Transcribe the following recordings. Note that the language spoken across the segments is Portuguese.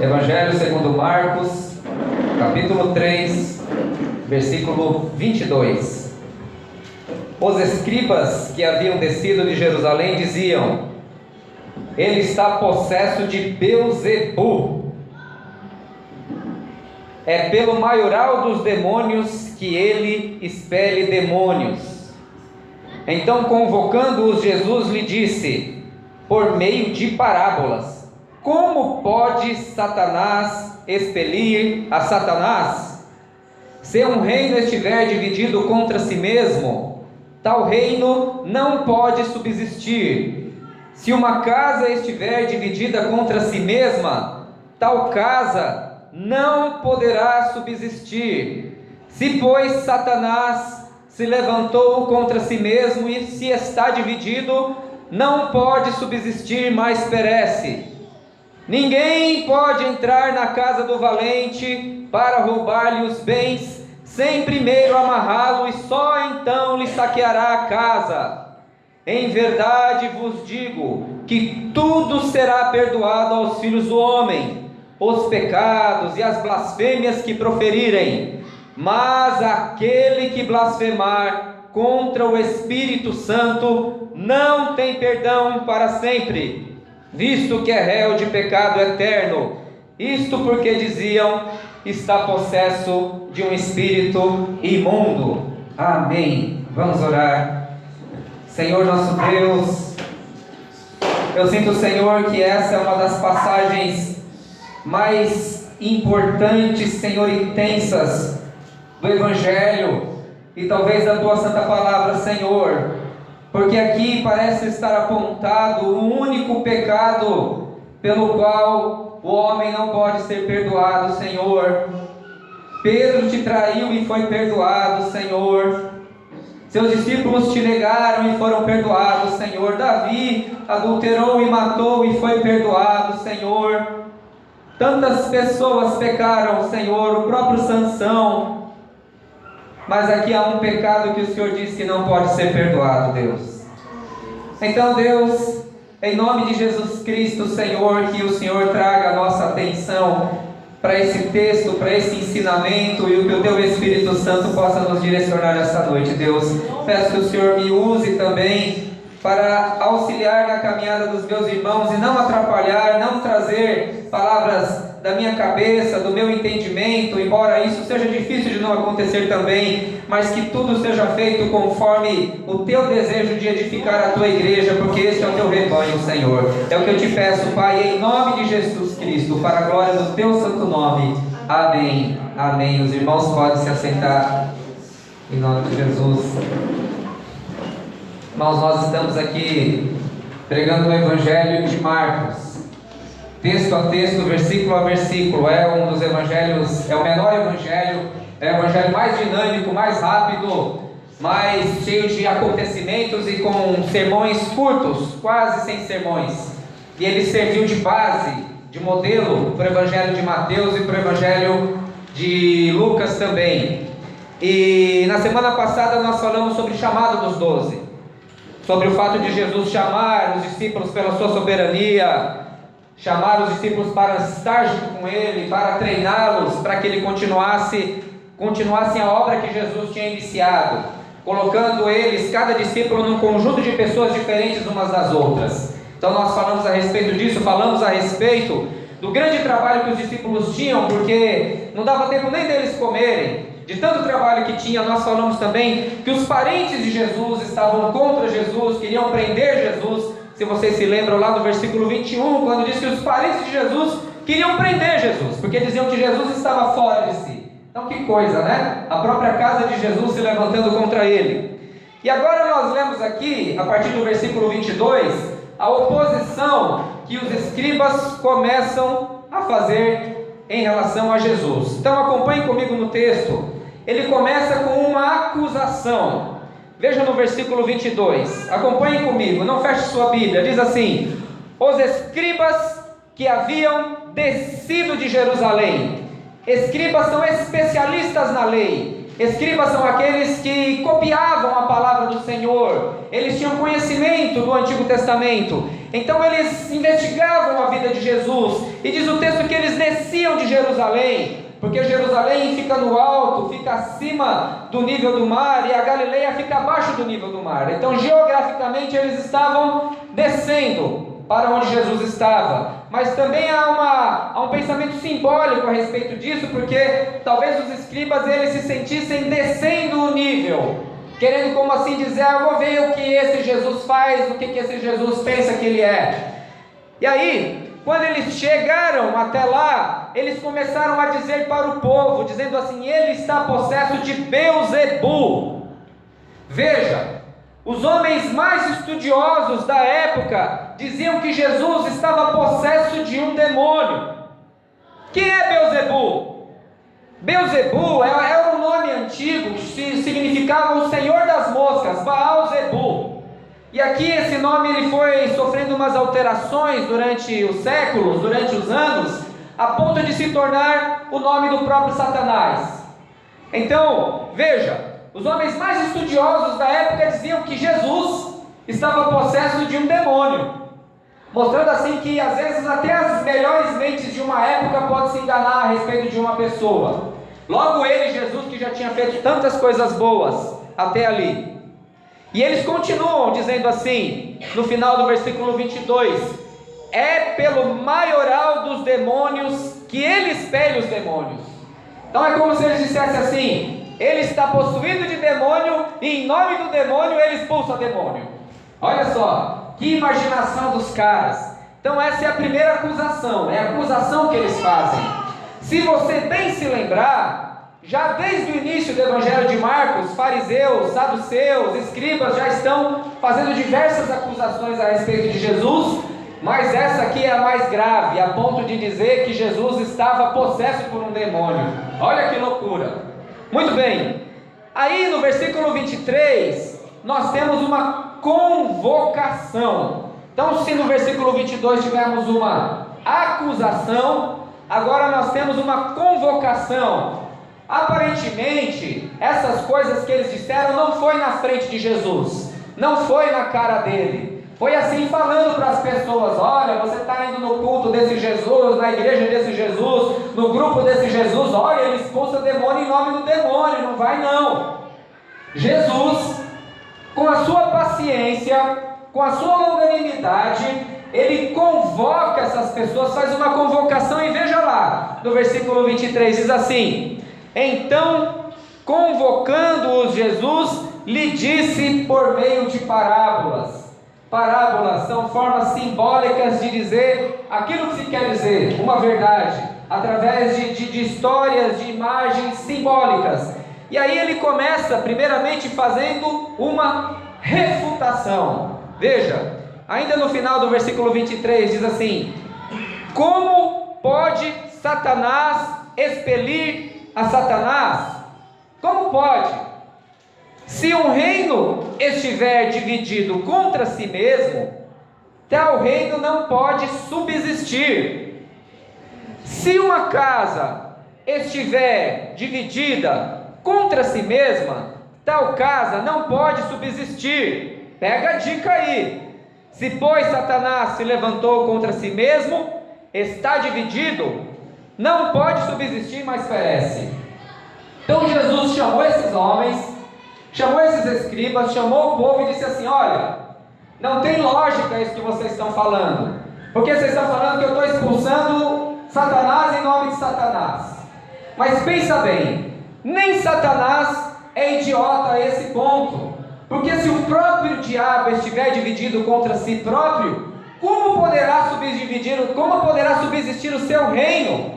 Evangelho segundo Marcos, capítulo 3, versículo 22. Os escribas que haviam descido de Jerusalém diziam: ele está possesso de Beelzebu. É pelo maioral dos demônios que ele expele demônios. Então, convocando-os, Jesus lhe disse, por meio de parábolas: como pode Satanás expelir a Satanás? Se um reino estiver dividido contra si mesmo, tal reino não pode subsistir. Se uma casa estiver dividida contra si mesma, tal casa não poderá subsistir. Se, pois, Satanás se levantou contra si mesmo e se está dividido, não pode subsistir, mas perece. Ninguém pode entrar na casa do valente para roubar-lhe os bens, sem primeiro amarrá-lo, e só então lhe saqueará a casa. Em verdade vos digo que tudo será perdoado aos filhos do homem, os pecados e as blasfêmias que proferirem, mas aquele que blasfemar contra o Espírito Santo não tem perdão para sempre, visto que é réu de pecado eterno. Isto porque diziam: está possesso de um espírito imundo. Amém. Vamos orar. Senhor nosso Deus, eu sinto, Senhor, que essa é uma das passagens mais importantes, Senhor, e intensas do Evangelho e talvez da Tua Santa Palavra, Senhor, porque aqui parece estar apontado o único pecado pelo qual o homem não pode ser perdoado, Senhor. Pedro te traiu e foi perdoado, Senhor. Seus discípulos te negaram e foram perdoados, Senhor. Davi adulterou e matou e foi perdoado, Senhor. Tantas pessoas pecaram, Senhor, o próprio Sansão. Mas aqui há um pecado que o Senhor diz que não pode ser perdoado, Deus. Então, Deus, em nome de Jesus Cristo, Senhor, que o Senhor traga a nossa atenção para esse texto, para esse ensinamento, e o que o Teu Espírito Santo possa nos direcionar esta noite, Deus. Peço que o Senhor me use também para auxiliar na caminhada dos meus irmãos e não atrapalhar, não trazer palavras da minha cabeça, do meu entendimento, embora isso seja difícil de não acontecer também, mas que tudo seja feito conforme o Teu desejo de edificar a Tua igreja, porque este é o Teu rebanho, Senhor. É o que eu te peço, Pai, em nome de Jesus Cristo, para a glória do Teu santo nome. Amém. Amém. Os irmãos podem se assentar em nome de Jesus. Irmãos, nós estamos aqui pregando o Evangelho de Marcos, texto a texto, versículo a versículo. É um dos evangelhos, é o menor evangelho, é o evangelho mais dinâmico, mais rápido, mais cheio de acontecimentos e com sermões curtos, quase sem sermões. E ele serviu de base, de modelo para o evangelho de Mateus e para o evangelho de Lucas também. E na semana passada nós falamos sobre o chamado dos 12, sobre o fato de Jesus chamar os discípulos pela sua soberania, chamar os discípulos para estar junto com Ele, para treiná-los, para que Ele continuassem a obra que Jesus tinha iniciado, colocando eles, cada discípulo, num conjunto de pessoas diferentes umas das outras. Então nós falamos a respeito disso, falamos a respeito do grande trabalho que os discípulos tinham, porque não dava tempo nem deles comerem, de tanto trabalho que tinha. Nós falamos também que os parentes de Jesus estavam contra Jesus, queriam prender Jesus. Se vocês se lembram lá no versículo 21, quando diz que os parentes de Jesus queriam prender Jesus, porque diziam que Jesus estava fora de si. Então que coisa, né? A própria casa de Jesus se levantando contra ele. E agora nós lemos aqui, a partir do versículo 22, a oposição que os escribas começam a fazer em relação a Jesus. Então acompanhe comigo no texto. Ele começa com uma acusação. Veja no versículo 22, acompanhe comigo, não feche sua Bíblia. Diz assim: os escribas que haviam descido de Jerusalém. Escribas são especialistas na lei. Escribas são aqueles que copiavam a palavra do Senhor. Eles tinham conhecimento do Antigo Testamento. Então eles investigavam a vida de Jesus, e diz o texto que eles desciam de Jerusalém, porque Jerusalém fica no alto, fica acima do nível do mar, e a Galileia fica abaixo do nível do mar. Então geograficamente eles estavam descendo para onde Jesus estava. Mas também há um pensamento simbólico a respeito disso, porque talvez os escribas eles se sentissem descendo o nível, querendo como assim dizer, eu vou ver o que esse Jesus faz, o que esse Jesus pensa que ele é. E aí, quando eles chegaram até lá, eles começaram a dizer para o povo, dizendo assim, ele está possesso de Beelzebu. Veja, os homens mais estudiosos da época diziam que Jesus estava possesso de um demônio. Quem é Beelzebu? Beelzebu era um nome antigo que significava o Senhor das Moscas, Baal-zebu. E aqui esse nome ele foi sofrendo umas alterações durante os séculos, durante os anos, a ponto de se tornar o nome do próprio Satanás. Então, veja, os homens mais estudiosos da época diziam que Jesus estava possesso de um demônio, mostrando assim que às vezes até as melhores mentes de uma época podem se enganar a respeito de uma pessoa. Logo ele, Jesus, que já tinha feito tantas coisas boas até ali. E eles continuam dizendo assim, no final do versículo 22, é pelo maioral dos demônios que ele expele os demônios. Então é como se eles dissessem assim, ele está possuído de demônio, e em nome do demônio ele expulsa demônio. Olha só, que imaginação dos caras. Então essa é a primeira acusação, é a acusação que eles fazem. Se você bem se lembrar, já desde o início do Evangelho de Marcos, fariseus, saduceus, escribas já estão fazendo diversas acusações a respeito de Jesus, mas essa aqui é a mais grave, a ponto de dizer que Jesus estava possesso por um demônio. Olha que loucura! Muito bem, aí no versículo 23, nós temos uma convocação. Então, se no versículo 22 tivemos uma acusação, agora nós temos uma convocação. Aparentemente, essas coisas que eles disseram não foi na frente de Jesus, não foi na cara dele, foi assim falando para as pessoas, olha, você está indo no culto desse Jesus, na igreja desse Jesus, no grupo desse Jesus, olha, ele expulsa demônio em nome do demônio, não vai não. Jesus, com a sua paciência, com a sua longanimidade, ele convoca essas pessoas, faz uma convocação, e veja lá, no versículo 23 diz assim, então, convocando-os Jesus, lhe disse por meio de parábolas. Parábolas são formas simbólicas de dizer aquilo que se quer dizer, uma verdade, através de histórias, de imagens simbólicas. E aí ele começa primeiramente fazendo uma refutação. Veja, ainda no final do versículo 23 diz assim, como pode Satanás expelir a Satanás? Como pode? Se um reino estiver dividido contra si mesmo, tal reino não pode subsistir. Se uma casa estiver dividida contra si mesma, tal casa não pode subsistir. Pega a dica aí. Se pois Satanás se levantou contra si mesmo, está dividido, não pode subsistir, mas perece. Então Jesus chamou esses homens, chamou esses escribas, chamou o povo e disse assim, olha, não tem lógica isso que vocês estão falando, porque vocês estão falando que eu estou expulsando Satanás em nome de Satanás. Mas pensa bem, nem Satanás é idiota a esse ponto, porque se o próprio diabo estiver dividido contra si próprio, como poderá subsistir o seu reino?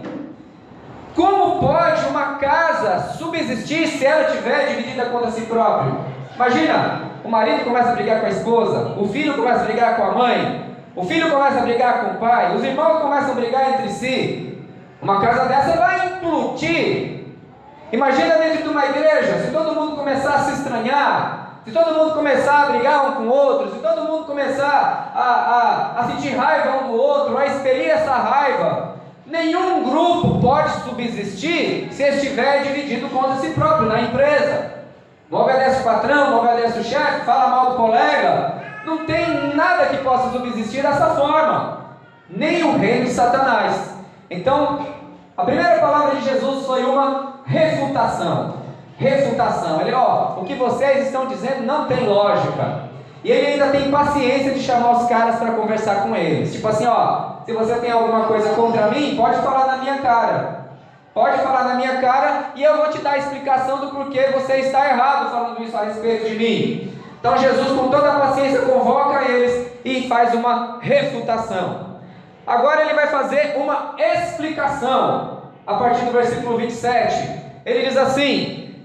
Como pode uma casa subsistir se ela estiver dividida contra si próprio? Imagina, o marido começa a brigar com a esposa, o filho começa a brigar com a mãe, o filho começa a brigar com o pai, os irmãos começam a brigar entre si. Uma casa dessa vai implodir. Imagina dentro de uma igreja, se todo mundo começar a se estranhar, se todo mundo começar a brigar um com o outro, se todo mundo começar a sentir raiva um do outro, a expelir essa raiva, nenhum grupo pode subsistir se estiver dividido contra si próprio na empresa. Não obedece o patrão, não obedece o chefe, fala mal do colega, Não tem nada que possa subsistir dessa forma, nem o reino de Satanás. Então, a primeira palavra de Jesus foi uma refutação. Refutação. Ele, o que vocês estão dizendo não tem lógica. E ele ainda tem paciência de chamar os caras para conversar com eles. Tipo assim, se você tem alguma coisa contra mim, pode falar na minha cara. Pode falar na minha cara e eu vou te dar a explicação do porquê você está errado falando isso a respeito de mim. Então Jesus, com toda a paciência, convoca eles e faz uma refutação. Agora ele vai fazer uma explicação. A partir do versículo 27, ele diz assim: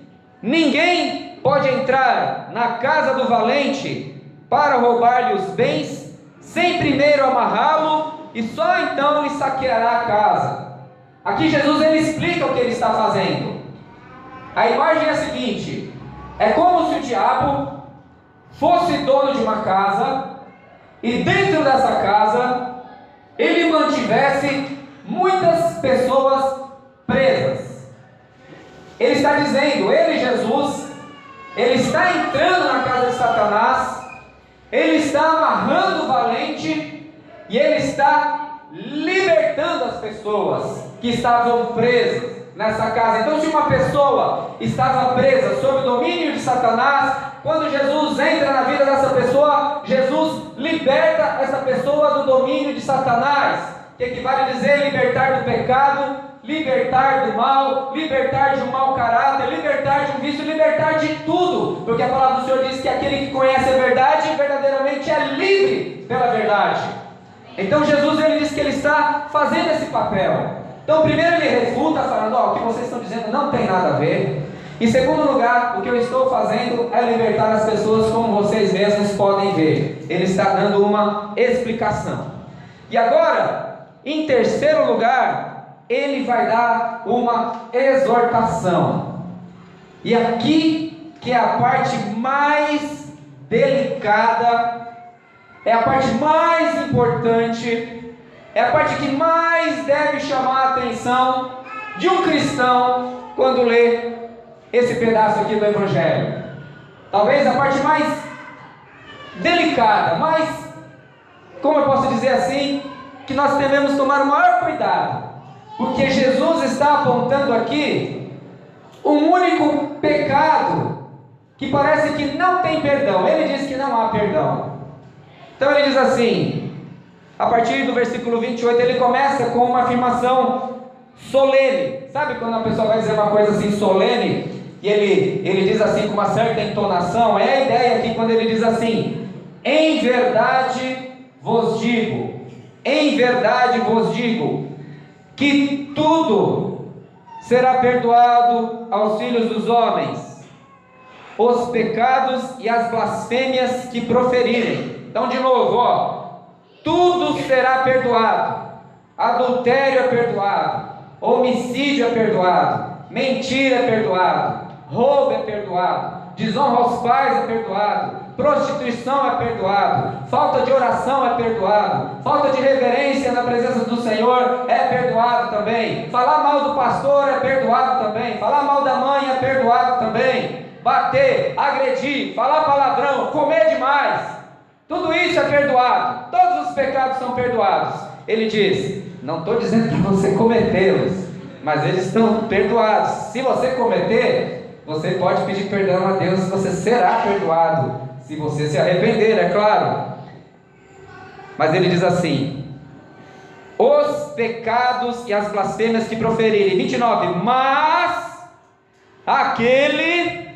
ninguém pode entrar na casa do valente para roubar-lhe os bens, sem primeiro amarrá-lo, e só então lhe saqueará a casa. Aqui Jesus ele explica o que ele está fazendo. A imagem é a seguinte: é como se o diabo fosse dono de uma casa, e dentro dessa casa ele mantivesse muitas pessoas presas. Ele está dizendo, ele, Jesus, ele está entrando na casa de Satanás, ele está amarrando o valente e ele está libertando as pessoas que estavam presas nessa casa. Então, se uma pessoa estava presa sob o domínio de Satanás, quando Jesus entra na vida dessa pessoa, Jesus liberta essa pessoa do domínio de Satanás, que equivale a dizer libertar do pecado, libertar do mal, libertar de um mau caráter, libertar de um vício, libertar de tudo, porque a palavra do Senhor diz que aquele que conhece a verdade verdadeiramente é livre pela verdade. Então Jesus ele diz que ele está fazendo esse papel. Então primeiro ele refuta falando, o que vocês estão dizendo não tem nada a ver. Em segundo lugar, o que eu estou fazendo é libertar as pessoas, como vocês mesmos podem ver. Ele está dando uma explicação. E agora, em terceiro lugar, ele vai dar uma exortação. E aqui que é a parte mais delicada, é a parte mais importante, é a parte que mais deve chamar a atenção de um cristão quando lê esse pedaço aqui do Evangelho. Talvez a parte mais delicada, mais, como eu posso dizer assim, que nós devemos tomar o maior cuidado, porque Jesus está apontando aqui um único pecado que parece que não tem perdão. Ele diz que não há perdão. Então ele diz assim, a partir do versículo 28, ele começa com uma afirmação solene. Sabe quando a pessoa vai dizer uma coisa assim solene, e ele diz assim com uma certa entonação? É a ideia aqui quando ele diz assim: em verdade vos digo, em verdade vos digo, que tudo será perdoado aos filhos dos homens, os pecados e as blasfêmias que proferirem. Então de novo, tudo será perdoado. Adultério é perdoado, homicídio é perdoado, mentira é perdoado, roubo é perdoado, desonra aos pais é perdoado, prostituição é perdoado, falta de oração é perdoado, falta de reverência na presença do Senhor é perdoado também, falar mal do pastor é perdoado também, falar mal da mãe é perdoado também, bater, agredir, falar palavrão, comer demais, tudo isso é perdoado, todos os pecados são perdoados. Ele diz, não estou dizendo para você cometê-los, mas eles estão perdoados. Se você cometer, você pode pedir perdão a Deus, você será perdoado, se você se arrepender, é claro. Mas ele diz assim, os pecados e as blasfêmias que proferirem. 29, mas aquele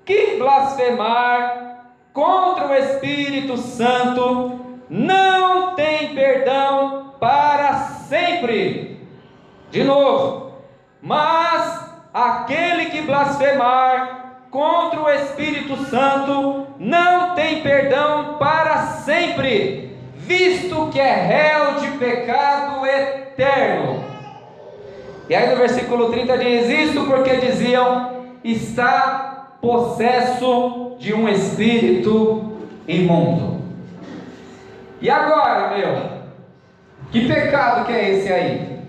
que blasfemar contra o Espírito Santo não tem perdão para sempre. De novo, mas aquele que blasfemar contra o Espírito Santo não tem perdão para sempre, visto que é réu de pecado eterno. E aí no versículo 30 diz, isto porque diziam, está possesso de um espírito imundo. E agora, que pecado que é esse aí?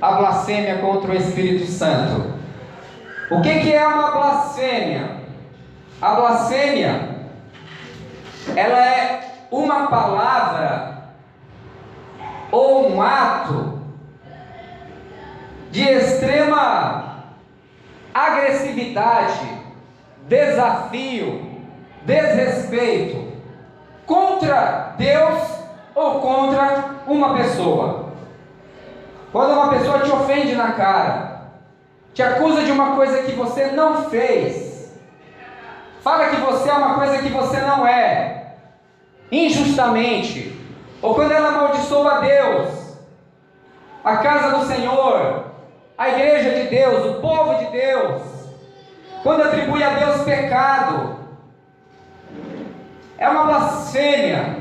A blasfêmia contra o Espírito Santo. O que é uma blasfêmia? A blasfêmia ela é uma palavra ou um ato de extrema agressividade, desafio, desrespeito contra Deus ou contra uma pessoa. Quando uma pessoa te ofende na cara, te acusa de uma coisa que você não fez, fala que você é uma coisa que você não é, injustamente, ou quando ela amaldiçoa Deus, a casa do Senhor, a igreja de Deus, o povo de Deus, quando atribui a Deus pecado, é uma blasfêmia.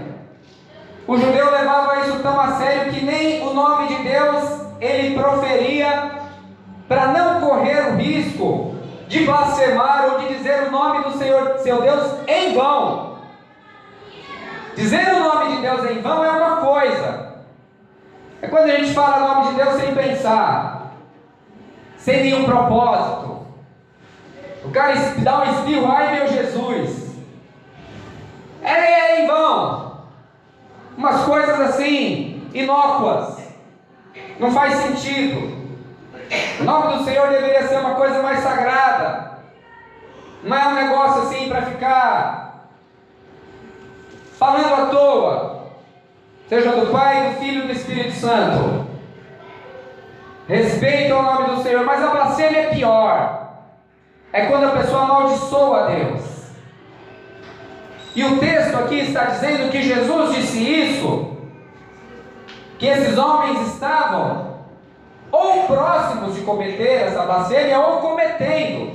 O judeu levava isso tão a sério que nem o nome de Deus ele proferia, para não correr o risco de blasfemar ou de dizer o nome do Senhor, seu Deus, em vão. Dizer o nome de Deus em vão é uma coisa, é quando a gente fala o nome de Deus sem pensar, sem nenhum propósito. O cara dá um espirro, ai meu Jesus, é em vão, umas coisas assim, inócuas, não faz sentido. O nome do Senhor deveria ser uma coisa mais sagrada, não é um negócio assim para ficar falando à toa, seja do Pai, do Filho e do Espírito Santo. Respeita o nome do Senhor, mas a blasfêmia é pior, é quando a pessoa amaldiçoa a Deus. E o texto aqui está dizendo que Jesus disse isso, que esses homens estavam ou próximos de cometer essa blasfêmia, ou cometendo,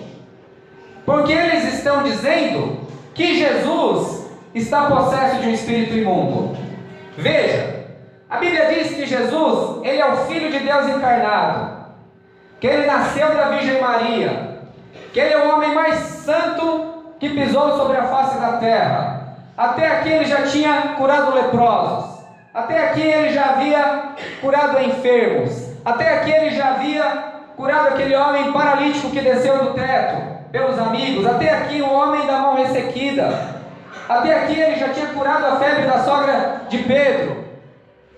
porque eles estão dizendo que Jesus está possesso de um espírito imundo. Veja, a Bíblia diz que Jesus, ele é o Filho de Deus encarnado, que ele nasceu da Virgem Maria, que ele é o homem mais santo que pisou sobre a face da terra. Até aqui ele já tinha curado leprosos, até aqui ele já havia curado enfermos, até aqui ele já havia curado aquele homem paralítico que desceu do teto pelos amigos, até aqui o homem da mão ressequida, até aqui ele já tinha curado a febre da sogra de Pedro.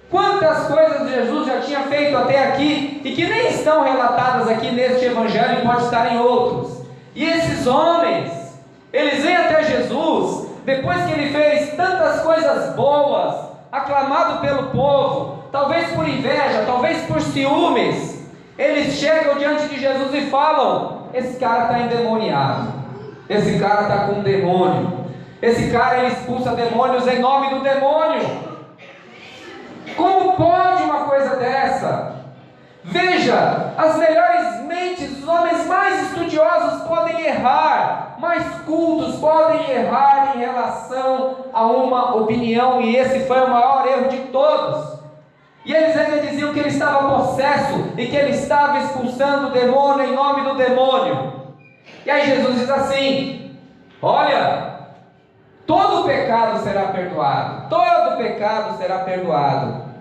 Quantas coisas Jesus já tinha feito até aqui e que nem estão relatadas aqui neste evangelho e pode estar em outros. E esses homens, eles vêm até Jesus depois que ele fez tantas coisas boas, aclamado pelo povo, talvez por inveja, talvez por ciúmes. Eles chegam diante de Jesus e falam: esse cara está endemoniado, esse cara está com um demônio, esse cara ele expulsa demônios em nome do demônio. Como pode uma coisa dessa? Veja, as melhores mentes, os homens mais estudiosos podem errar, mais cultos podem errar em relação a uma opinião, e esse foi o maior erro de todos. E eles ainda diziam que ele estava possesso e que ele estava expulsando o demônio em nome do demônio. E aí Jesus diz assim: olha, todo pecado será perdoado, todo pecado será perdoado,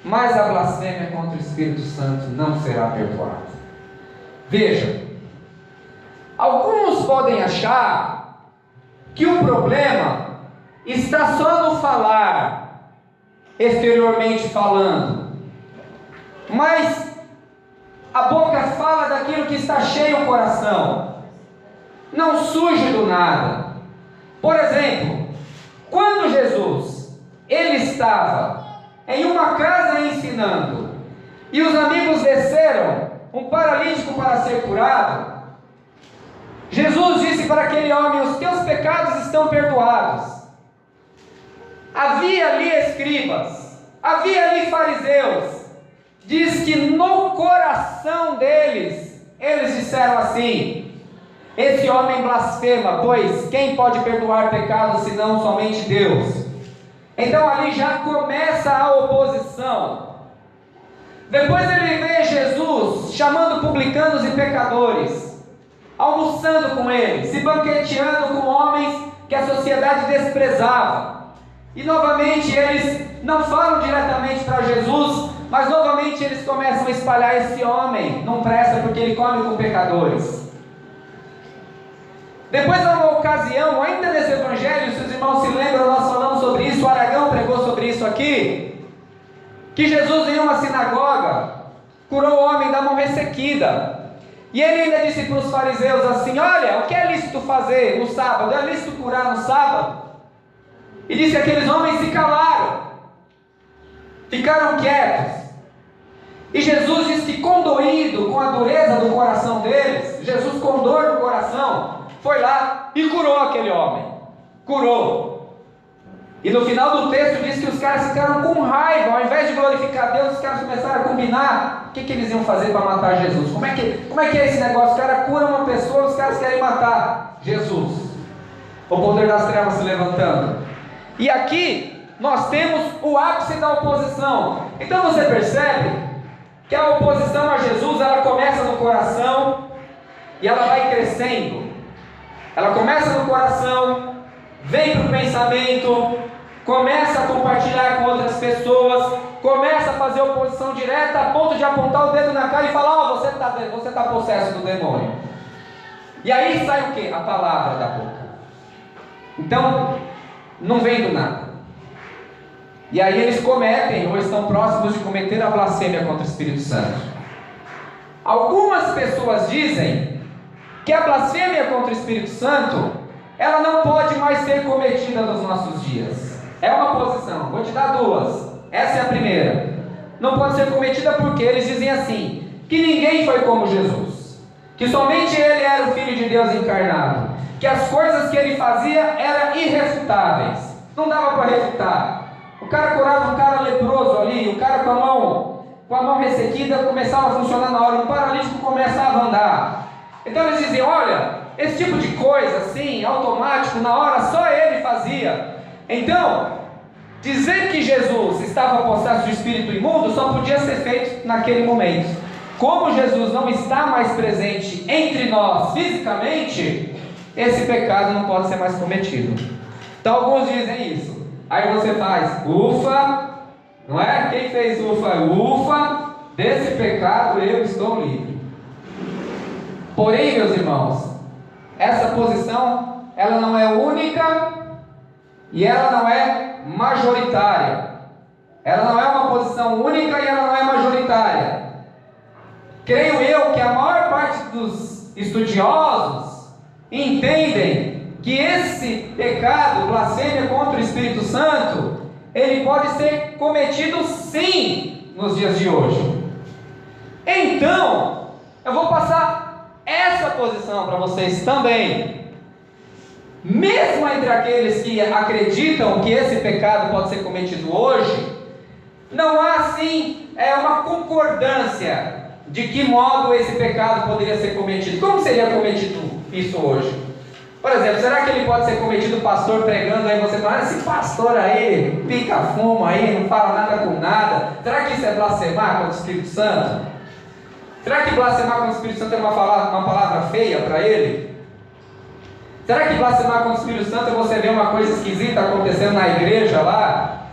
mas a blasfêmia contra o Espírito Santo não será perdoada. Veja, alguns podem achar que o problema está só no falar, exteriormente falando, mas a boca fala daquilo que está cheio o coração, não surge do nada. Por exemplo, quando Jesus ele estava em uma casa ensinando, e os amigos desceram um paralítico para ser curado, Jesus disse para aquele homem: os teus pecados estão perdoados. Havia ali escribas, havia ali fariseus. Diz que no coração deles, eles disseram assim: esse homem blasfema, pois quem pode perdoar pecados senão somente Deus? Então ali já começa a oposição. Depois ele vê Jesus chamando publicanos e pecadores, almoçando com eles, se banqueteando com homens que a sociedade desprezava. E novamente eles não falam diretamente para Jesus, mas novamente eles começam a espalhar: esse homem não presta porque ele come com pecadores. Depois, numa ocasião, ainda nesse evangelho, se os irmãos se lembram, nós falamos sobre isso, o Aragão pregou sobre isso aqui, que Jesus em uma sinagoga curou o homem da mão ressequida, e ele ainda disse para os fariseus assim: olha, o que é lícito fazer no sábado? É lícito curar no sábado? E disse que aqueles homens se calaram, ficaram quietos. E Jesus diz que, condoído com a dureza do coração deles, Jesus, com dor no coração, foi lá e curou aquele homem. Curou. E no final do texto diz que os caras ficaram com raiva. Ao invés de glorificar Deus, os caras começaram a combinar o que eles iam fazer para matar Jesus. Como é que é esse negócio? Os caras curam uma pessoa, os caras querem matar Jesus. O poder das trevas se levantando. E aqui nós temos o ápice da oposição. Então você percebe que a oposição a Jesus, ela começa no coração e ela vai crescendo. Ela começa no coração, vem para o pensamento, começa a compartilhar com outras pessoas, começa a fazer oposição direta a ponto de apontar o dedo na cara e falar: ó, você está possesso do demônio. E aí sai o que? A palavra da boca. Então, não vem do nada. E aí eles cometem, ou estão próximos de cometer, a blasfêmia contra o Espírito Santo. Algumas pessoas dizem que a blasfêmia contra o Espírito Santo, ela não pode mais ser cometida nos nossos dias. É uma posição, vou te dar duas. Essa é a primeira. Não pode ser cometida porque eles dizem assim: que ninguém foi como Jesus, que somente Ele era o Filho de Deus encarnado, que as coisas que Ele fazia eram irrefutáveis, não dava para refutar. O cara curava um cara leproso ali, o cara com a mão ressequida começava a funcionar na hora, o paralítico começava a andar. Então eles diziam: olha, esse tipo de coisa assim, automático, na hora, só Ele fazia. Então, dizer que Jesus estava possesso de espírito imundo só podia ser feito naquele momento. Como Jesus não está mais presente entre nós fisicamente, esse pecado não pode ser mais cometido. Então alguns dizem isso. Aí você faz ufa, não é? Quem fez ufa? Ufa, desse pecado eu estou livre. Porém, meus irmãos, essa posição, ela não é única e ela não é majoritária. Ela não é uma posição única e ela não é majoritária. Creio eu que a maior parte dos estudiosos entendem que esse pecado, blasfêmia contra o Espírito Santo, ele pode ser cometido sim nos dias de hoje. Então, eu vou passar essa posição para vocês também. Mesmo entre aqueles que acreditam que esse pecado pode ser cometido hoje, não há assim uma concordância de que modo esse pecado poderia ser cometido. Como seria cometido isso hoje? Por exemplo, será que ele pode ser cometido pastor pregando, aí você fala: esse pastor aí, pica fumo aí, não fala nada com nada? Será que isso é blasfemar contra o Espírito Santo? Será que blasfemar contra o Espírito Santo é uma palavra feia para ele? Será que blasfemar contra o Espírito Santo é você ver uma coisa esquisita acontecendo na igreja lá?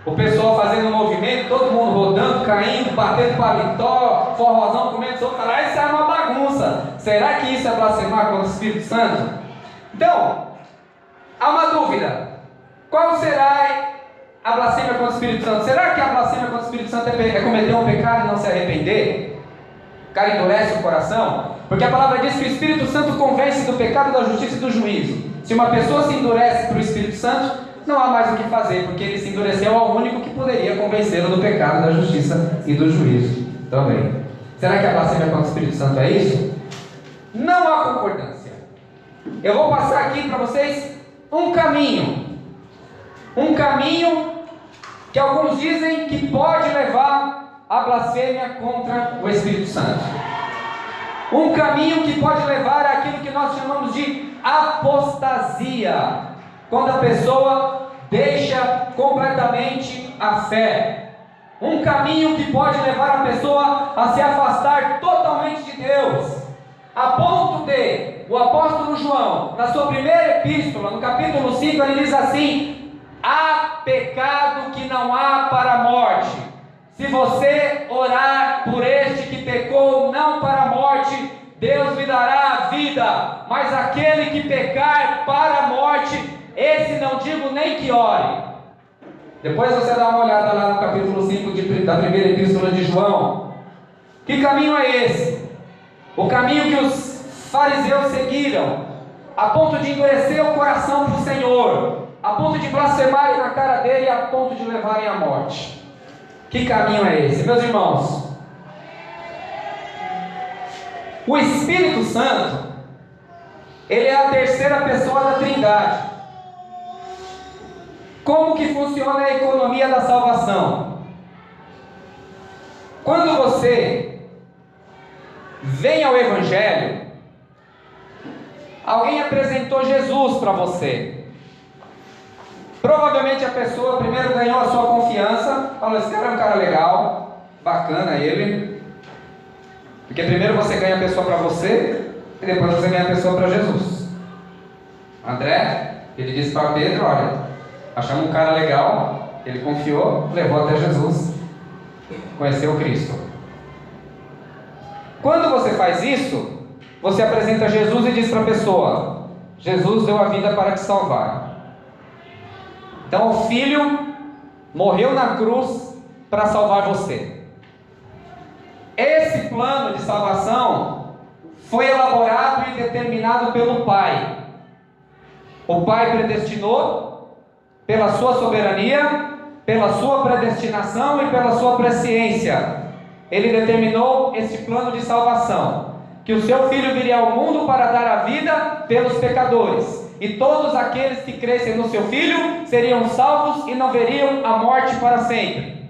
O pessoal fazendo um movimento, todo mundo rodando, caindo, batendo paletó, forrozão, comendo sopa, falar: isso é uma bagunça. Será que isso é blasfemar contra o Espírito Santo? Então, há uma dúvida: qual será a blasfêmia contra o Espírito Santo? Será que a blasfêmia contra o Espírito Santo é cometer um pecado e não se arrepender? O cara endurece o coração? Porque a palavra diz que o Espírito Santo convence do pecado, da justiça e do juízo. Se uma pessoa se endurece para o Espírito Santo, não há mais o que fazer, porque ele se endureceu ao único que poderia convencê-lo do pecado, da justiça e do juízo também. Será que a blasfêmia contra o Espírito Santo é isso? Não há concordância. Eu vou passar aqui para vocês um caminho que alguns dizem que pode levar à blasfêmia contra o Espírito Santo. Um caminho que pode levar àquilo que nós chamamos de apostasia, quando a pessoa deixa completamente a fé. Um caminho que pode levar a pessoa a se afastar totalmente de Deus, a ponto de o apóstolo João, na sua primeira epístola, no capítulo 5, ele diz assim: há pecado que não há para a morte. Se você orar por este que pecou não para a morte, Deus lhe dará a vida vida, mas aquele que pecar para a morte, esse não digo nem que ore. Depois você dá uma olhada lá no capítulo 5 da primeira epístola de João. Que caminho é esse? O caminho que os fariseus seguiram, a ponto de endurecer o coração para o Senhor, a ponto de blasfemarem na cara dele e a ponto de levarem à morte. Que caminho é esse? Meus irmãos, o Espírito Santo, ele é a terceira pessoa da Trindade. Como que funciona a economia da salvação? Quando você vem ao Evangelho, alguém apresentou Jesus para você. Provavelmente a pessoa primeiro ganhou a sua confiança, falou: esse cara é um cara legal, bacana ele. Porque primeiro você ganha a pessoa para você, e depois você ganha a pessoa para Jesus. André, ele disse para Pedro: olha, achamos um cara legal, ele confiou, levou até Jesus, conheceu Cristo. Quando você faz isso, você apresenta Jesus e diz para a pessoa: Jesus deu a vida para te salvar. Então o Filho morreu na cruz para salvar você. Esse plano de salvação foi elaborado e determinado pelo Pai. O Pai predestinou pela sua soberania, pela sua predestinação e pela sua presciência. Ele determinou este plano de salvação, que o seu Filho viria ao mundo para dar a vida pelos pecadores, e todos aqueles que crescem no seu Filho seriam salvos e não veriam a morte para sempre.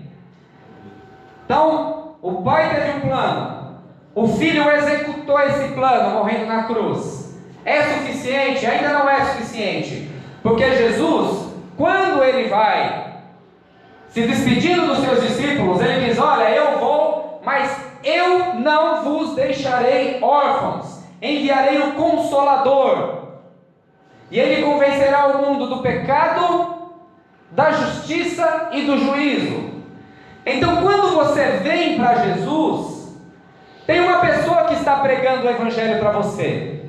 Então, o Pai teve um plano, o Filho executou esse plano morrendo na cruz. É suficiente? Ainda não é suficiente, porque Jesus, quando ele vai se despedindo dos seus discípulos, ele diz: olha, eu vou, mas eu não vos deixarei órfãos, enviarei o Consolador, e ele convencerá o mundo do pecado, da justiça e do juízo. Então, quando você vem para Jesus, tem uma pessoa que está pregando o Evangelho para você.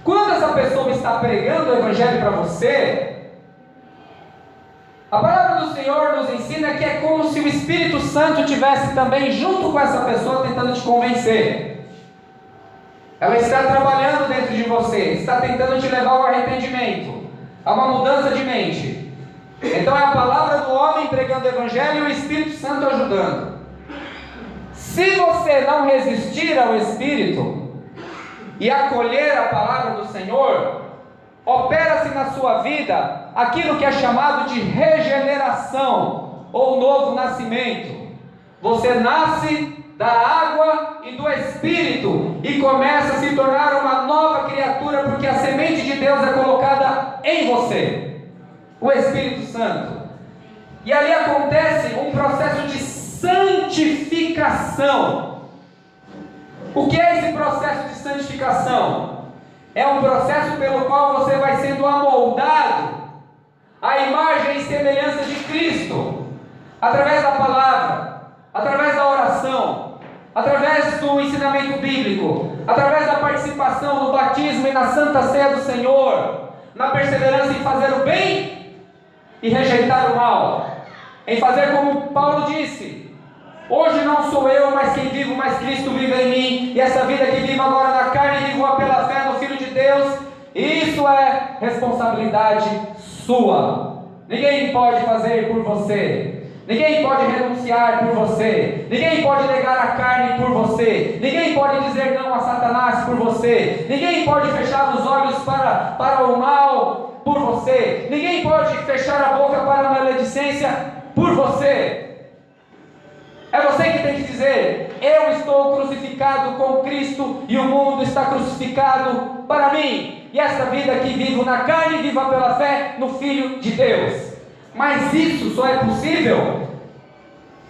Quando essa pessoa está pregando o Evangelho para você, a palavra do Senhor nos ensina que é como se o Espírito Santo estivesse também junto com essa pessoa tentando te convencer. Ela está trabalhando dentro de você, está tentando te levar ao arrependimento, a uma mudança de mente. Então é a palavra do homem pregando o Evangelho e o Espírito Santo ajudando. Se você não resistir ao Espírito e acolher a palavra do Senhor, opera-se na sua vida aquilo que é chamado de regeneração ou novo nascimento. Você nasce da água e do Espírito e começa a se tornar uma nova criatura, porque a semente de Deus é colocada em você, o Espírito Santo. E ali acontece um processo de santificação. O que é esse processo de santificação? É um processo pelo qual você vai sendo amoldado à imagem e semelhança de Cristo, através da palavra, através da oração, através do ensinamento bíblico, através da participação no batismo e na Santa Ceia do Senhor, na perseverança em fazer o bem e rejeitar o mal, em fazer como Paulo disse: hoje não sou eu, mas quem vivo, mas Cristo vive em mim, e essa vida que vivo agora na carne, vivo pela fé no Filho de Deus. Isso é responsabilidade sua. Ninguém pode fazer por você, ninguém pode renunciar por você, ninguém pode negar a carne por você, ninguém pode dizer não a Satanás por você, ninguém pode fechar os olhos para o mal por você, ninguém pode fechar a boca para a maledicência por você. É você que tem que dizer: eu estou crucificado com Cristo e o mundo está crucificado para mim, e esta vida que vivo na carne, viva pela fé no Filho de Deus. Mas isso só é possível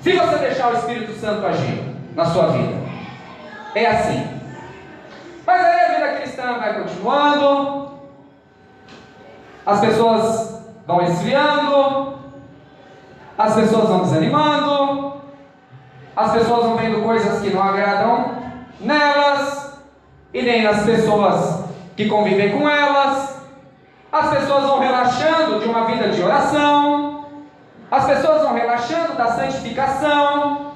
se você deixar o Espírito Santo agir na sua vida. É assim. Mas aí a vida cristã vai continuando, as pessoas vão esfriando, as pessoas vão desanimando, as pessoas vão vendo coisas que não agradam nelas, e nem nas pessoas que convivem com elas. As pessoas vão relaxando de uma vida de oração, as pessoas vão relaxando da santificação,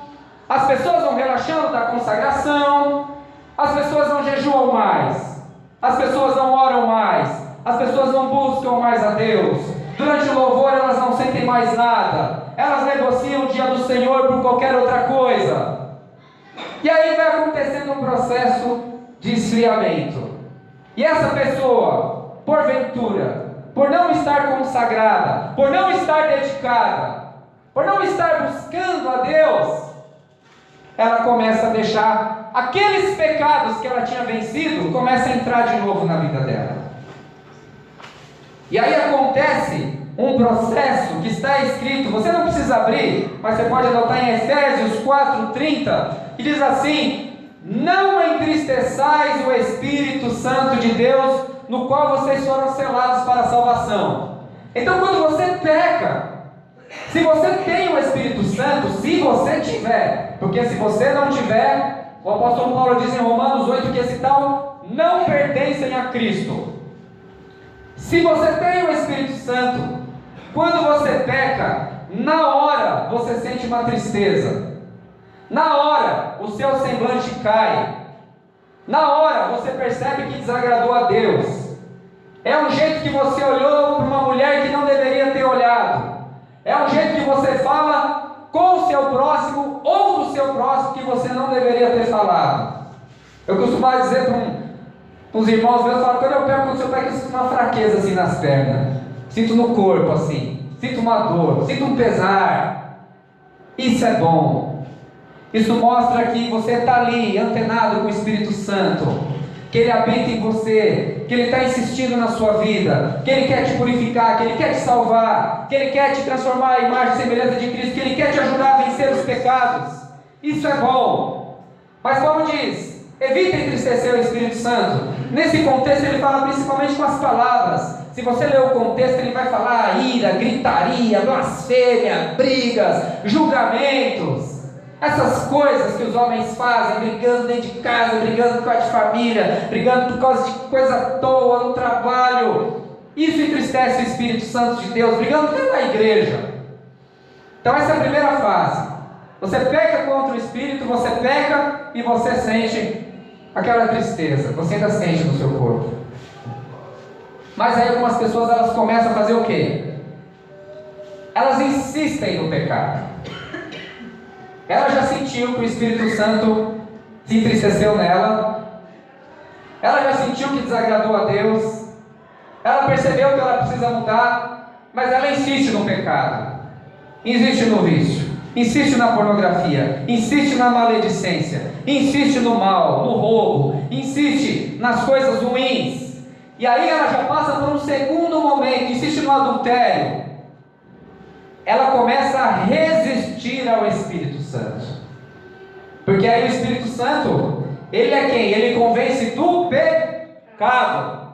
as pessoas vão relaxando da consagração, as pessoas não jejuam mais, as pessoas não oram mais, as pessoas não buscam mais a Deus. Durante o louvor elas não sentem mais nada, elas negociam o dia do Senhor por qualquer outra coisa. E aí vai acontecendo um processo de esfriamento. E essa pessoa, porventura, por não estar consagrada, por não estar dedicada, por não estar buscando a Deus, ela começa a deixar aqueles pecados que ela tinha vencido, começa a entrar de novo na vida dela. E aí acontece um processo que está escrito, você não precisa abrir, mas você pode anotar em Efésios 4:30, que diz assim: não entristeçais o Espírito Santo de Deus, no qual vocês foram selados para a salvação. Então quando você peca, se você tem o Espírito Santo, se você tiver, porque se você não tiver, o apóstolo Paulo diz em Romanos 8 que esse tal não pertencem a Cristo. Se você tem o Espírito Santo, quando você peca, na hora você sente uma tristeza, na hora o seu semblante cai, na hora você percebe que desagradou a Deus. É um jeito que você olhou para uma mulher que não deveria ter olhado, é um jeito que você fala com o seu próximo ou do seu próximo que você não deveria ter falado. Eu costumo dizer para uns irmãos meus, quando eu peco, quando eu pego, eu sinto uma fraqueza assim nas pernas, sinto no corpo assim, sinto uma dor, sinto um pesar. Isso é bom. Isso mostra que você está ali, antenado com o Espírito Santo, que Ele habita em você, que Ele está insistindo na sua vida, que Ele quer te purificar, que Ele quer te salvar, que Ele quer te transformar em imagem e semelhança de Cristo, que Ele quer te ajudar a vencer os pecados. Isso é bom. Mas como diz, evita entristecer o Espírito Santo. Nesse contexto ele fala principalmente com as palavras. Se você ler o contexto, ele vai falar ira, gritaria, blasfêmia, brigas, julgamentos, essas coisas que os homens fazem, brigando dentro de casa, brigando por causa de família, brigando por causa de coisa à toa no trabalho. Isso entristece o Espírito Santo de Deus, brigando dentro da igreja. Então essa é a primeira fase. Você peca contra o Espírito, você peca e você sente aquela tristeza, você ainda sente no seu corpo. Mas aí algumas pessoas, elas começam a fazer o quê? Elas insistem no pecado. Ela já sentiu que o Espírito Santo se entristeceu nela, ela já sentiu que desagradou a Deus, ela percebeu que ela precisa mudar, mas ela insiste no pecado, insiste no vício, insiste na pornografia, insiste na maledicência, insiste no mal, no roubo, insiste nas coisas ruins. E aí ela já passa por um segundo momento, insiste no adultério. Ela começa a resistir ao Espírito Santo, porque aí o Espírito Santo, ele é quem? Ele convence do pecado,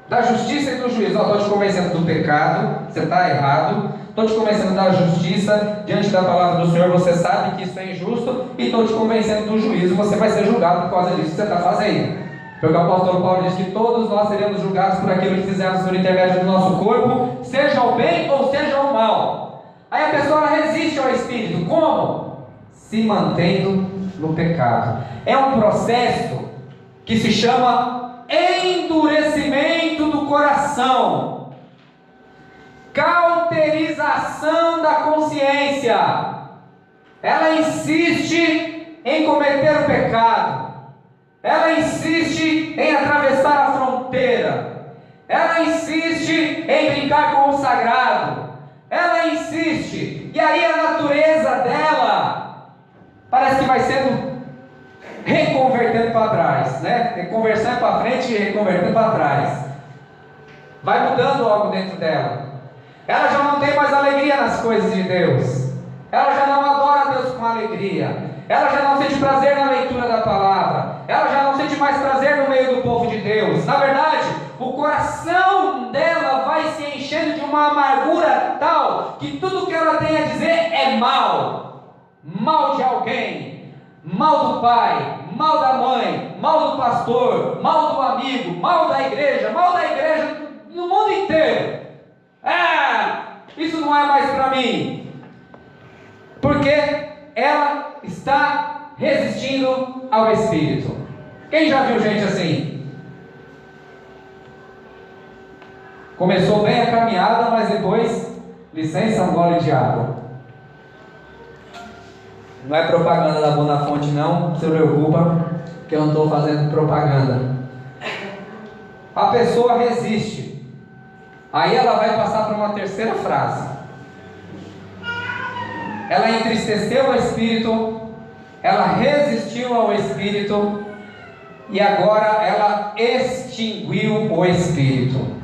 da justiça e do juízo. Estou te convencendo do pecado, você está errado. Estou te convencendo da justiça, diante da palavra do Senhor, você sabe que isso é injusto, e estou te convencendo do juízo, você vai ser julgado por causa disso que você está fazendo. Porque o apóstolo Paulo diz que todos nós seremos julgados por aquilo que fizemos por intermédio do nosso corpo, seja o bem ou seja o mal. Aí a pessoa resiste ao Espírito, como? Se mantendo no pecado. É um processo que se chama endurecimento do coração, cauterização da consciência. Ela insiste em cometer o pecado, ela insiste em atravessar a fronteira, ela insiste em brincar com o sagrado, ela insiste, e aí a natureza dela parece que vai sendo reconvertendo para trás, né? Conversando para frente e reconvertendo para trás. Vai mudando algo dentro dela. Ela já não tem mais alegria nas coisas de Deus. Ela já não adora a Deus com alegria. Ela já não sente prazer na leitura da palavra. Ela já não sente mais prazer no meio do povo de Deus. Na verdade, o coração dela vai se enchendo de uma amargura tal que tudo que ela tem a dizer é mal. Mal de alguém, mal do pai, mal da mãe, mal do pastor, mal do amigo, mal da igreja no mundo inteiro. Isso não é mais para mim. Porque ela está resistindo ao Espírito. Quem já viu gente assim? Começou bem a caminhada, mas depois, licença, um gole de água. Não é propaganda da Bonafonte não, não se preocupa, que eu não estou fazendo propaganda. A pessoa resiste. Aí ela vai passar para uma terceira frase. Ela entristeceu o Espírito, ela resistiu ao Espírito, e agora ela extinguiu o Espírito.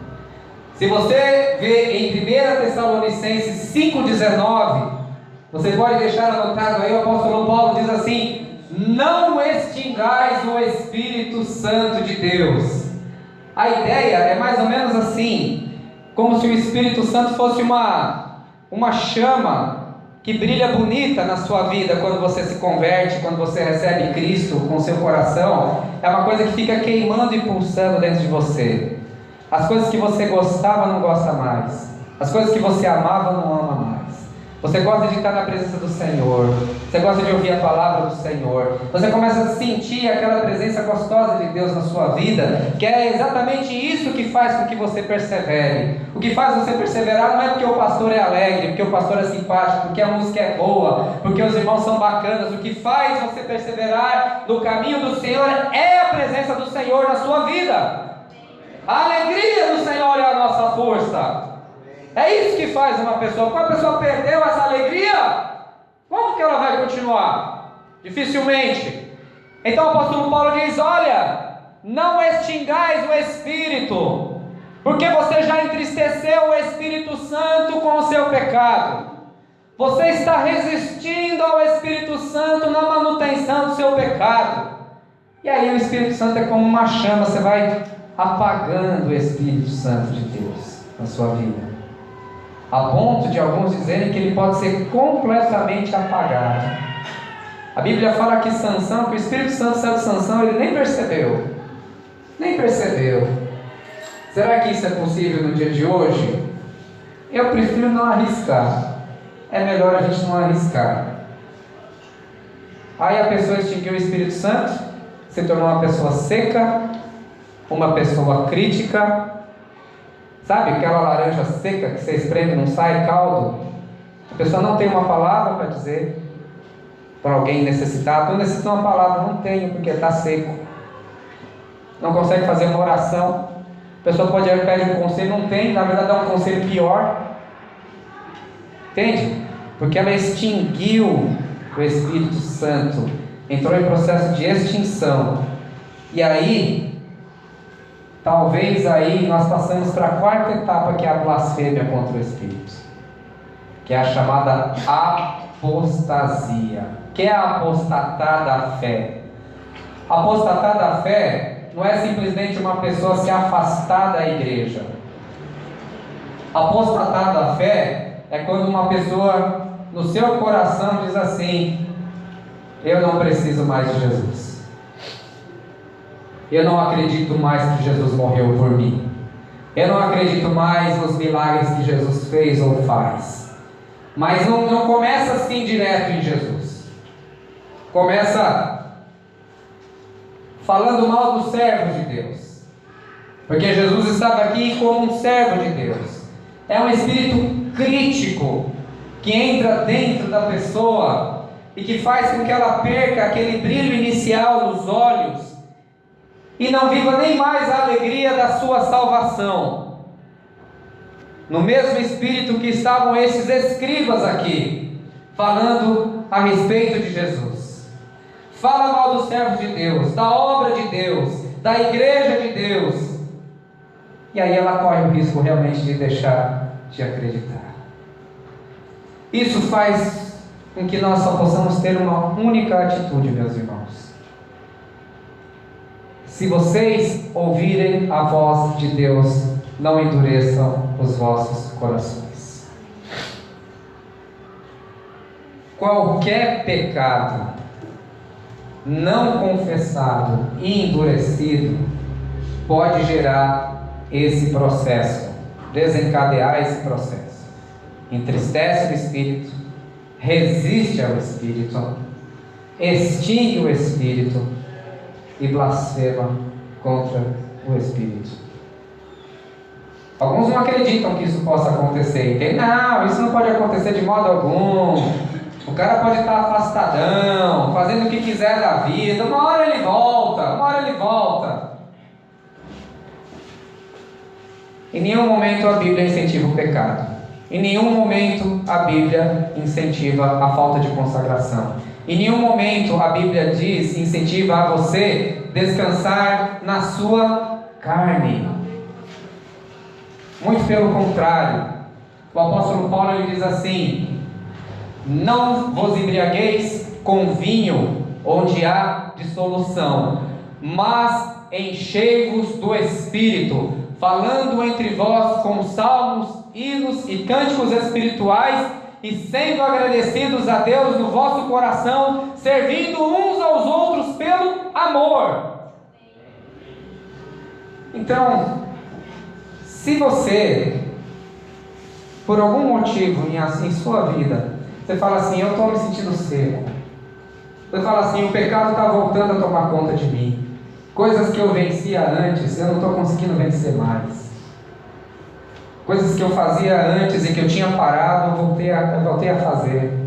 Se você vê em 1 Tessalonicenses 5,19, você pode deixar anotado aí, o apóstolo Paulo diz assim: não extingais o Espírito Santo de Deus. A ideia é mais ou menos assim, como se o Espírito Santo fosse uma chama que brilha bonita na sua vida quando você se converte, quando você recebe Cristo com o seu coração. É uma coisa que fica queimando e pulsando dentro de você. As coisas que você gostava não gosta mais, as coisas que você amava não ama mais. Você gosta de estar na presença do Senhor, você gosta de ouvir a palavra do Senhor, você começa a sentir aquela presença gostosa de Deus na sua vida, que é exatamente isso que faz com que você persevere. O que faz você perseverar não é porque o pastor é alegre, porque o pastor é simpático, porque a música é boa, porque os irmãos são bacanas. O que faz você perseverar no caminho do Senhor é a presença do Senhor na sua vida. A alegria do Senhor é a nossa força. É isso que faz uma pessoa. Quando a pessoa perdeu essa alegria, como que ela vai continuar? Dificilmente. Então o apóstolo Paulo diz: olha, não extingais o Espírito, porque você já entristeceu o Espírito Santo com o seu pecado. Você está resistindo ao Espírito Santo na manutenção do seu pecado. E aí o Espírito Santo é como uma chama, você vai apagando o Espírito Santo de Deus na sua vida, a ponto de alguns dizerem que ele pode ser completamente apagado. A Bíblia fala que Sansão, que o Espírito Santo saiu de Sansão, ele nem percebeu. Será que isso é possível no dia de hoje? Eu prefiro não arriscar. É melhor a gente não arriscar. Aí a pessoa extinguiu o Espírito Santo, se tornou uma pessoa seca, uma pessoa crítica. Sabe aquela laranja seca que você espreme e não sai caldo? A pessoa não tem uma palavra para dizer para alguém necessitado. Eu necessito uma palavra, não tenho porque está seco. Não consegue fazer uma oração. A pessoa pode ir pedir um conselho, não tem, na verdade dá um conselho pior. Entende? Porque ela extinguiu o Espírito Santo, entrou em processo de extinção. E aí, talvez aí nós passamos para a quarta etapa, que é a blasfêmia contra o Espírito, que é a chamada apostasia, que é a apostatar da fé. Apostatar da fé não é simplesmente uma pessoa se afastar da igreja. Apostatar da fé é quando uma pessoa no seu coração diz assim: eu não preciso mais de Jesus. Eu não acredito mais que Jesus morreu por mim. Eu não acredito mais nos milagres que Jesus fez ou faz. Mas não começa assim direto em Jesus. Começa falando mal dos servos de Deus. Porque Jesus estava aqui como um servo de Deus. É um espírito crítico que entra dentro da pessoa e que faz com que ela perca aquele brilho inicial nos olhos e não viva nem mais a alegria da sua salvação. No mesmo espírito que estavam esses escribas aqui, falando a respeito de Jesus. Fala mal dos servos de Deus, da obra de Deus, da igreja de Deus. E aí ela corre o risco realmente de deixar de acreditar. Isso faz com que nós só possamos ter uma única atitude, meus irmãos. Se vocês ouvirem a voz de Deus, não endureçam os vossos corações. Qualquer pecado não confessado e endurecido pode gerar esse processo, desencadear esse processo. Entristece o espírito, resiste ao espírito, extingue o espírito e blasfema contra o espírito. Alguns não acreditam que isso possa acontecer. Não, isso não pode acontecer de modo algum. O cara pode estar afastadão, fazendo o que quiser da vida. Uma hora ele volta. Em nenhum momento a Bíblia incentiva o pecado. Em nenhum momento a Bíblia incentiva a falta de consagração. Em nenhum momento a Bíblia incentiva a você descansar na sua carne. Muito pelo contrário. O apóstolo Paulo ele diz assim: não vos embriagueis com vinho, onde há dissolução, mas enchei-vos do Espírito, falando entre vós com salmos, hinos e cânticos espirituais, e sendo agradecidos a Deus no vosso coração, servindo uns aos outros pelo amor. Então, se você, por algum motivo em sua vida, você fala assim: eu estou me sentindo seco, você fala assim: o pecado está voltando a tomar conta de mim, coisas que eu vencia antes, eu não estou conseguindo vencer mais, coisas que eu fazia antes e que eu tinha parado, eu voltei a fazer,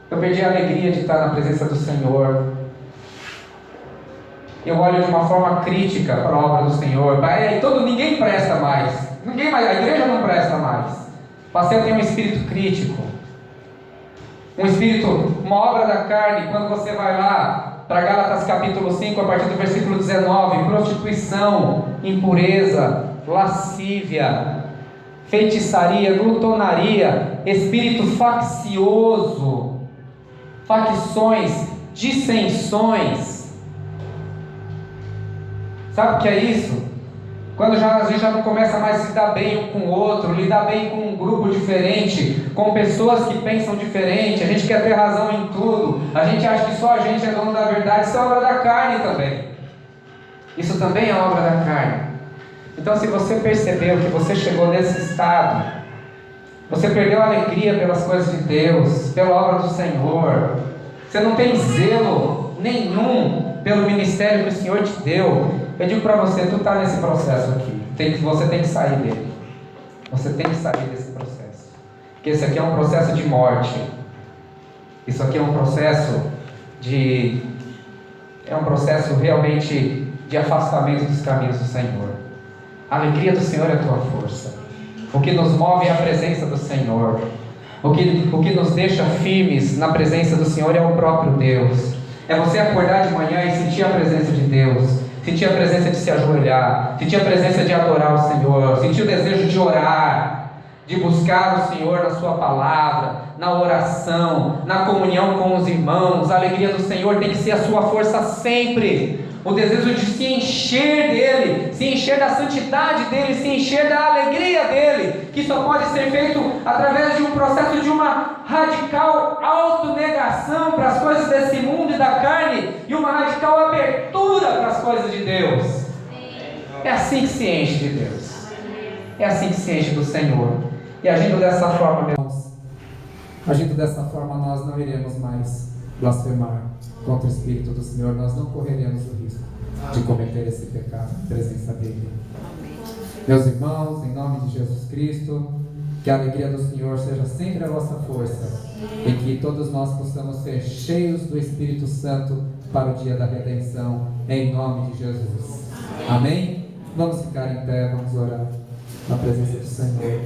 eu perdi a alegria de estar na presença do Senhor, eu olho de uma forma crítica para a obra do Senhor, ninguém presta mais, a igreja não presta mais, passei a ter um espírito crítico, uma obra da carne. Quando você vai lá para Gálatas capítulo 5, a partir do versículo 19, prostituição, impureza, lascívia, feitiçaria, glutonaria, espírito faccioso, facções, dissensões. Sabe o que é isso? Quando a gente já não começa mais a se dar bem um com o outro, lidar bem com um grupo diferente, com pessoas que pensam diferente, a gente quer ter razão em tudo, a gente acha que só a gente é dono da verdade. Isso é obra da carne também. Isso também é obra da carne. Então, se você percebeu que você chegou nesse estado, você perdeu a alegria pelas coisas de Deus, pela obra do Senhor, você não tem zelo nenhum pelo ministério que o Senhor te deu, eu digo para você: tu está nesse processo aqui, você tem que sair dele, você tem que sair desse processo, porque esse aqui é um processo de morte, isso aqui é um processo realmente de afastamento dos caminhos do Senhor. A alegria do Senhor é a tua força, o que nos move é a presença do Senhor, o que nos deixa firmes na presença do Senhor é o próprio Deus. É você acordar de manhã e sentir a presença de Deus, sentir a presença de se ajoelhar, sentir a presença de adorar o Senhor, sentir o desejo de orar, de buscar o Senhor na sua palavra, na oração, na comunhão com os irmãos. A alegria do Senhor tem que ser a sua força sempre, o desejo de se encher dele, se encher da santidade dele, se encher da alegria dele, que só pode ser feito através de um processo de uma radical autonegação para as coisas desse mundo e da carne, e uma radical abertura para as coisas de Deus. É assim que se enche de Deus, é assim que se enche do Senhor. E agindo dessa forma, meus irmãos, nós não iremos mais blasfemar contra o Espírito do Senhor, nós não correremos o risco de cometer esse pecado em presença dele. Meus irmãos, em nome de Jesus Cristo, que a alegria do Senhor seja sempre a nossa força, e que todos nós possamos ser cheios do Espírito Santo para o dia da redenção, em nome de Jesus. Amém? Vamos ficar em pé, vamos orar na presença do Senhor.